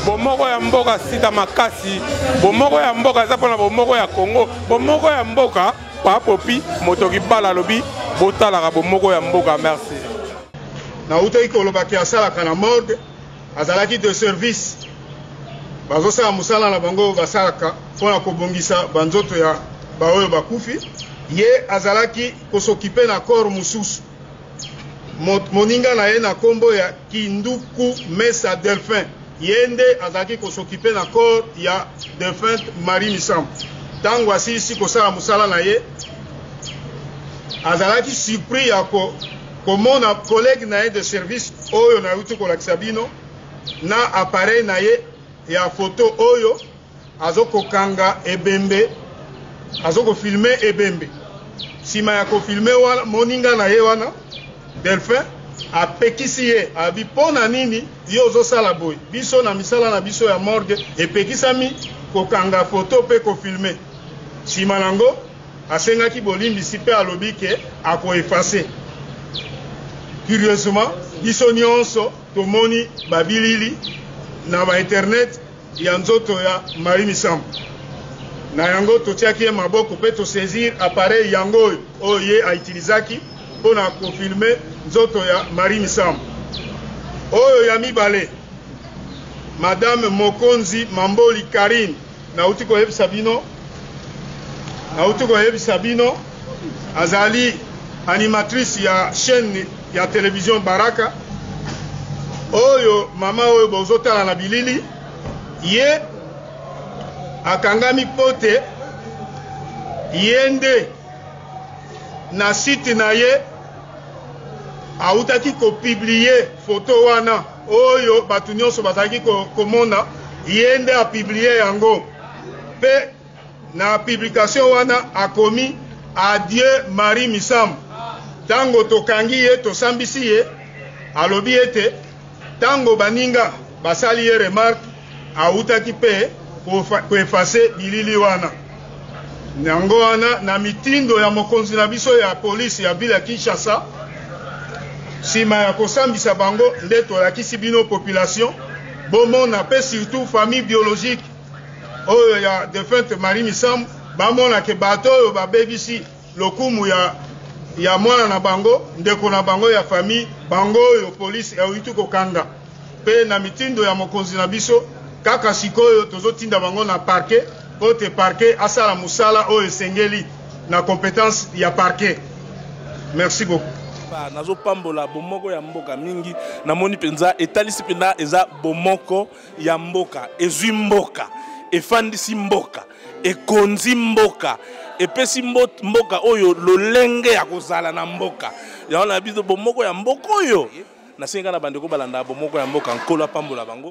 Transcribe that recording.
bomoko ya mboka sita makasi, bomoko ya mboka za pona bomoko ya Congo, bomoko ya mboka pa popi motoki bala lobi botalaka bomoko ya mboka. Merci. Na utaki kolobaki asalaka na morgue azalaki de service bazosala musala na bango basalaka mpona kobongisa banzoto ya baoyo bakufi. Ye azalaki kosokipe na corps mususu moninga na ye na kombo ya Kinduku Mesa Delphin, ye nde azalaki kosokipe na corps ya Delphin Marie Misambo. Tango asilisi kosala musala na ye azalaki surpris ya komona collègue na ye de service oyo na yuti kolakisa bino na appareil na ye ya photo oyo azokokanga ebembe, azokofilme ebembe. Sima ya kofilme wana moninga na ye wana Delphin apekisi ye abi pona nini yo ozosala boy biso na misala na biso ya morgue epekisami kokanga photo pe kofilme. Sima nango asengaki bolimbisi pe alobi ke akoefase. Curieusement biso nyonso tomoni babilili na ba internet ya nzoto ya Marie Misambo. Na yango totiaki ye maboko pe to saisir appareil yango oyo ye aitilizaki pona kofilme nzoto ya Marie Misambo. Oyo ya mibale Madame Mokonzi Mamboli Karine na uti koyebisa bino azali animatrice ya chaîne ya télévision Baraka. Oyo mama oyo bozotala na bilili ye akangami pote yende na site na ye autaki kopublie photo wana oyo batu nyonso bazalaki komona yende apublie yango pe na publication wana akomi Adieu Marie Misambo. Tango tokangi ye tosambisi ye alobi ete tango baninga basali ye remarque autaki pe koefase bilili wana. Nango wana na mitindo ya mokonzi na biso ya polisi ya ville ya Kinshasa sima ya kosambisa bango nde tolakisi bino population bomona pe surtout famille biologique oyo ya défunte Marie Misambo bamona ke bato oyo babebisi lokumu ya mwana na bango ndeko na bango ya famille bango oyo polisi euti kokanga pe na mitindo ya mokonzi na biso kaka sikoyo tozotinda bango na parquet pote parquet asala musala oyo esengeli na compétence ya parquet. Merci beaucoup. Nazo pambola bomoko ya mboka mingi namoni penza etalisi penda eza bomoko ya mboka ezwi mboka efandisi mboka ekonzi mboka epesi mboka oyo lolenge ya kozala na mboka ya na biso bomoko ya mboka oyo nasenga na bandeko balanda bomoko ya mboka nkola pambola bango.